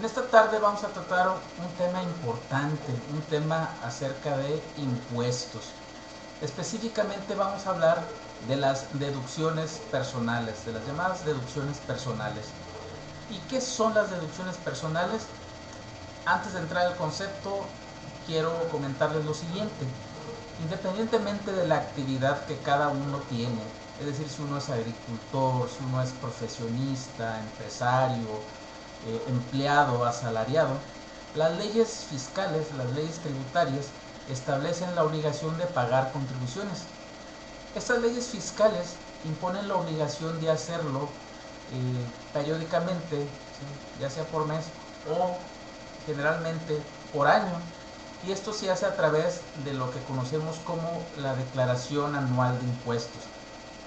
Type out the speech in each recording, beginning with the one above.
En esta tarde vamos a tratar un tema importante, un tema acerca de impuestos. Específicamente vamos a hablar de las deducciones personales, de las llamadas deducciones personales. ¿Y qué son las deducciones personales? Antes de entrar al concepto, quiero comentarles lo siguiente. Independientemente de la actividad que cada uno tiene, es decir, si uno es agricultor, si uno es profesionista, empresario, empleado, asalariado, las leyes fiscales, las leyes tributarias, establecen la obligación de pagar contribuciones. Estas leyes fiscales imponen la obligación de hacerlo periódicamente, ¿sí? Ya sea por mes o generalmente por año, y esto se hace a través de lo que conocemos como la declaración anual de impuestos,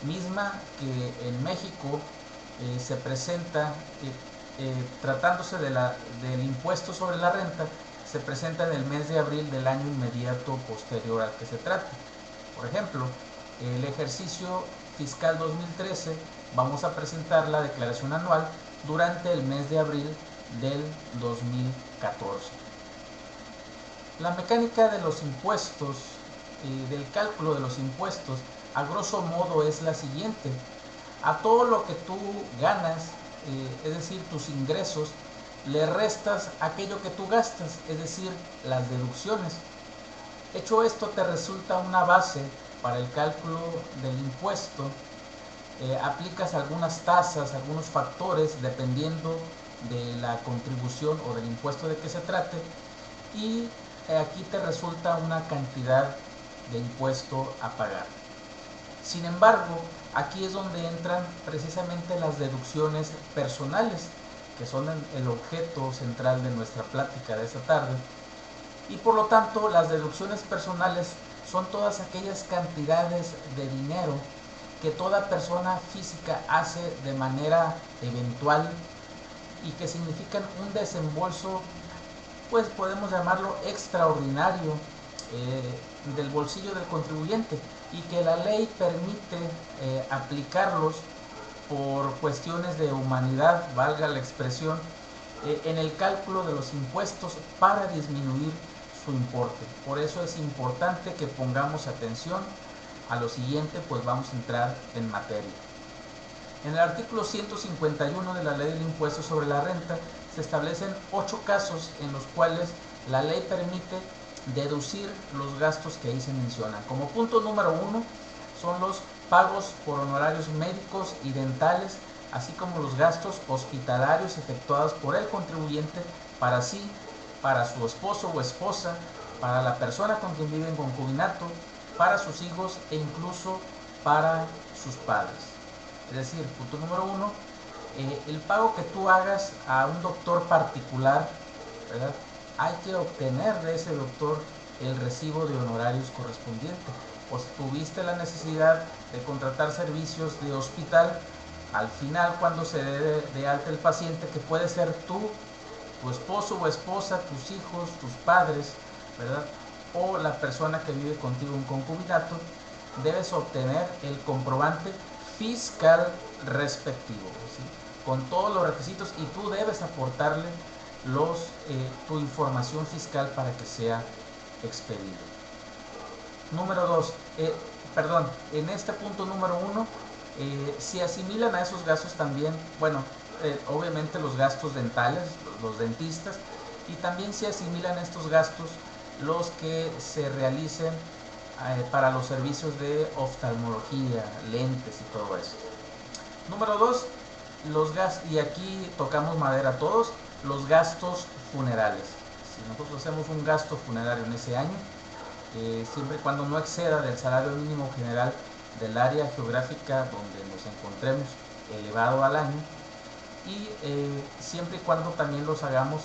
misma que en México se presenta, tratándose del impuesto sobre la renta, se presenta en el mes de abril del año inmediato posterior al que se trate. Por ejemplo, el ejercicio fiscal 2013 vamos a presentar la declaración anual durante el mes de abril del 2014. La mecánica de los impuestos, del cálculo de los impuestos, a grosso modo es la siguiente. A todo lo que tú ganas, es decir, tus ingresos, le restas aquello que tú gastas, es decir, las deducciones. Hecho esto, te resulta una base para el cálculo del impuesto. Aplicas algunas tasas, algunos factores, dependiendo de la contribución o del impuesto de que se trate, y aquí te resulta una cantidad de impuesto a pagar. Sin embargo, aquí es donde entran precisamente las deducciones personales, que son el objeto central de nuestra plática de esta tarde. Y por lo tanto, las deducciones personales son todas aquellas cantidades de dinero que toda persona física hace de manera eventual y que significan un desembolso, pues podemos llamarlo extraordinario, del bolsillo del contribuyente, y que la ley permite aplicarlos por cuestiones de humanidad, valga la expresión, en el cálculo de los impuestos para disminuir su importe. Por eso es importante que pongamos atención a lo siguiente, pues vamos a entrar en materia. En el artículo 151 de la Ley del Impuesto sobre la Renta se establecen 8 casos en los cuales la ley permite deducir los gastos que ahí se mencionan. Como punto número 1 son los pagos por honorarios médicos y dentales, así como los gastos hospitalarios efectuados por el contribuyente para sí, para su esposo o esposa, para la persona con quien vive en concubinato, para sus hijos e incluso para sus padres. Es decir, punto número 1, el pago que tú hagas a un doctor particular, ¿verdad? Hay que obtener de ese doctor el recibo de honorarios correspondiente. O si tuviste la necesidad de contratar servicios de hospital, al final, cuando se dé de alta el paciente, que puede ser tú, tu esposo o esposa, tus hijos, tus padres, ¿verdad? O la persona que vive contigo en concubinato, debes obtener el comprobante fiscal respectivo, ¿sí? Con todos los requisitos, y tú debes aportarle tu información fiscal para que sea expedido. Número 2, en este punto número 1, se asimilan a esos gastos también, bueno, obviamente los gastos dentales, los dentistas, y también se asimilan a estos gastos los que se realicen para los servicios de oftalmología, lentes y todo eso. Número 2, los gastos, y aquí tocamos madera todos, los gastos funerales. Si nosotros hacemos un gasto funerario en ese año, siempre y cuando no exceda del salario mínimo general del área geográfica donde nos encontremos, elevado al año, y siempre y cuando también los hagamos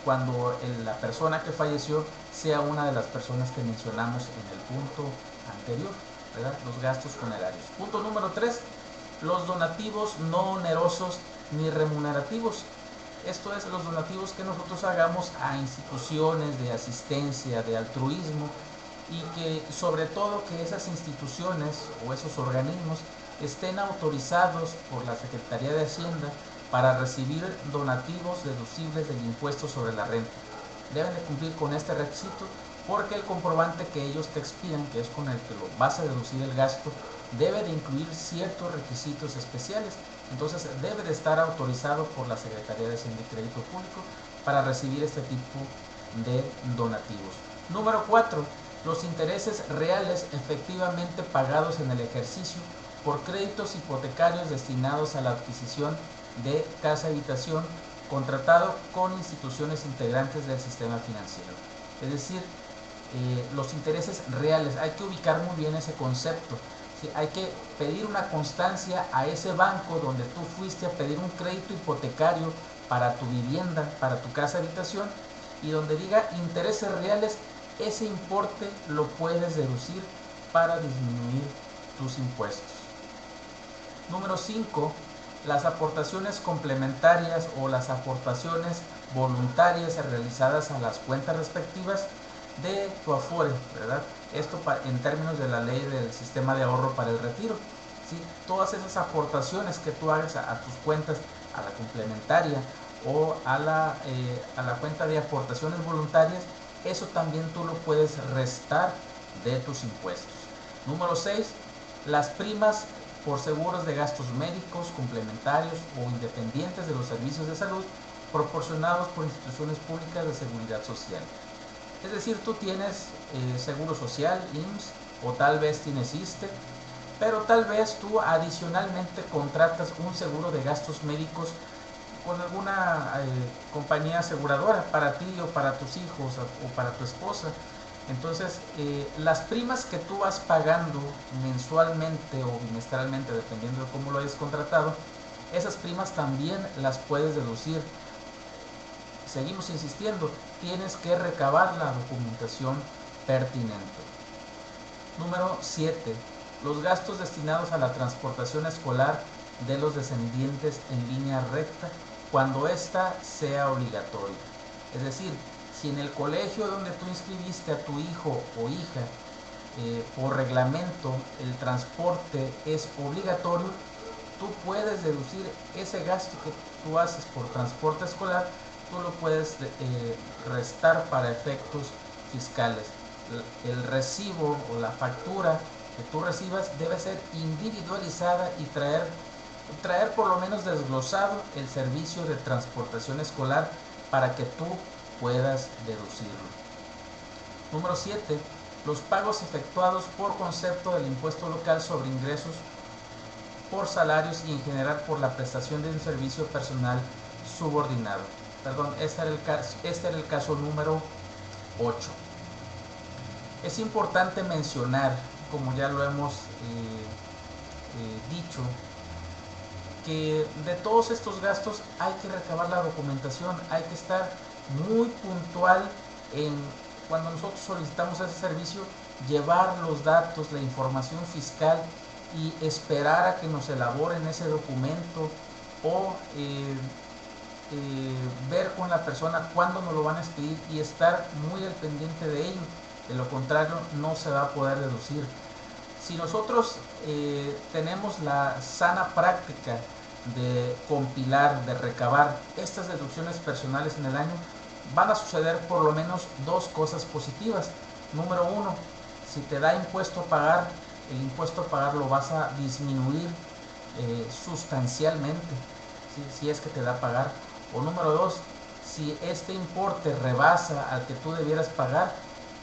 cuando la persona que falleció sea una de las personas que mencionamos en el punto anterior, ¿verdad? Los gastos funerarios. Punto número 3, los donativos no onerosos ni remunerativos. Esto es, los donativos que nosotros hagamos a instituciones de asistencia, de altruismo, y que sobre todo que esas instituciones o esos organismos estén autorizados por la Secretaría de Hacienda para recibir donativos deducibles del impuesto sobre la renta. Deben de cumplir con este requisito porque el comprobante que ellos te expidan, que es con el que lo vas a deducir el gasto, debe de incluir ciertos requisitos especiales. Entonces debe de estar autorizado por la Secretaría de Hacienda y Crédito Público para recibir este tipo de donativos. Número 4. Los intereses reales efectivamente pagados en el ejercicio por créditos hipotecarios destinados a la adquisición de casa habitación contratado con instituciones integrantes del sistema financiero. Es decir, los intereses reales, hay que ubicar muy bien ese concepto. ¿Sí? Hay que pedir una constancia a ese banco donde tú fuiste a pedir un crédito hipotecario para tu vivienda, para tu casa habitación, y donde diga intereses reales, ese importe lo puedes deducir para disminuir tus impuestos. Número 5. Las aportaciones complementarias o las aportaciones voluntarias realizadas a las cuentas respectivas de tu Afore, ¿verdad? Esto en términos de la ley del sistema de ahorro para el retiro. ¿Sí? Todas esas aportaciones que tú hagas a tus cuentas, a la complementaria o a la cuenta de aportaciones voluntarias, eso también tú lo puedes restar de tus impuestos. Número 6. Las primas por seguros de gastos médicos, complementarios o independientes de los servicios de salud proporcionados por instituciones públicas de seguridad social. Es decir, tú tienes seguro social, IMSS, o tal vez tienes ISSSTE, pero tal vez tú adicionalmente contratas un seguro de gastos médicos con alguna compañía aseguradora para ti o para tus hijos o para tu esposa. Entonces, las primas que tú vas pagando mensualmente o bimestralmente, dependiendo de cómo lo hayas contratado, esas primas también las puedes deducir. Seguimos insistiendo, tienes que recabar la documentación pertinente. Número 7. Los gastos destinados a la transportación escolar de los descendientes en línea recta cuando ésta sea obligatoria. Es decir, si en el colegio donde tú inscribiste a tu hijo o hija por reglamento el transporte es obligatorio, tú puedes deducir ese gasto que tú haces por transporte escolar, tú lo puedes restar para efectos fiscales. El recibo o la factura que tú recibas debe ser individualizada y traer por lo menos desglosado el servicio de transportación escolar para que tú puedas deducirlo. Número 7. Los pagos efectuados por concepto del impuesto local sobre ingresos por salarios y en general por la prestación de un servicio personal subordinado. Perdón, este era el caso número 8. Es importante mencionar, como ya lo hemos dicho, que de todos estos gastos hay que recabar la documentación, hay que estar muy puntual en cuando nosotros solicitamos ese servicio, llevar los datos, la información fiscal y esperar a que nos elaboren ese documento o ver con la persona cuándo nos lo van a expedir y estar muy al pendiente de ello. De lo contrario, no se va a poder deducir. Si nosotros tenemos la sana práctica de compilar, de recabar estas deducciones personales en el año, van a suceder por lo menos dos cosas positivas. Número 1, si te da impuesto a pagar, el impuesto a pagar lo vas a disminuir sustancialmente, ¿sí? Si es que te da a pagar. O número 2, si este importe rebasa al que tú debieras pagar,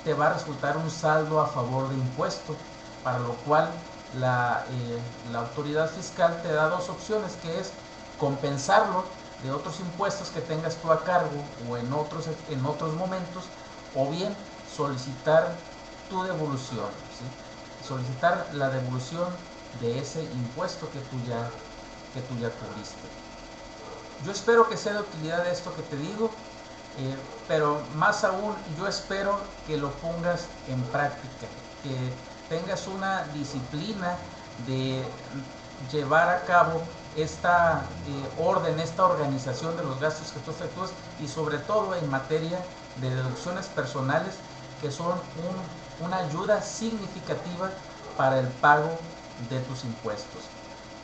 te va a resultar un saldo a favor de impuesto, para lo cual la autoridad fiscal te da dos opciones, que es compensarlo de otros impuestos que tengas tú a cargo o en otros momentos, o bien solicitar tu devolución, ¿sí? Solicitar la devolución de ese impuesto que tú ya tuviste. Yo espero que sea de utilidad esto que te digo, pero más aún yo espero que lo pongas en práctica, que tengas una disciplina de llevar a cabo esta orden, esta organización de los gastos que tú efectúas y sobre todo en materia de deducciones personales, que son una ayuda significativa para el pago de tus impuestos.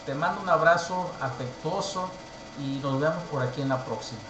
Te mando un abrazo afectuoso y nos vemos por aquí en la próxima.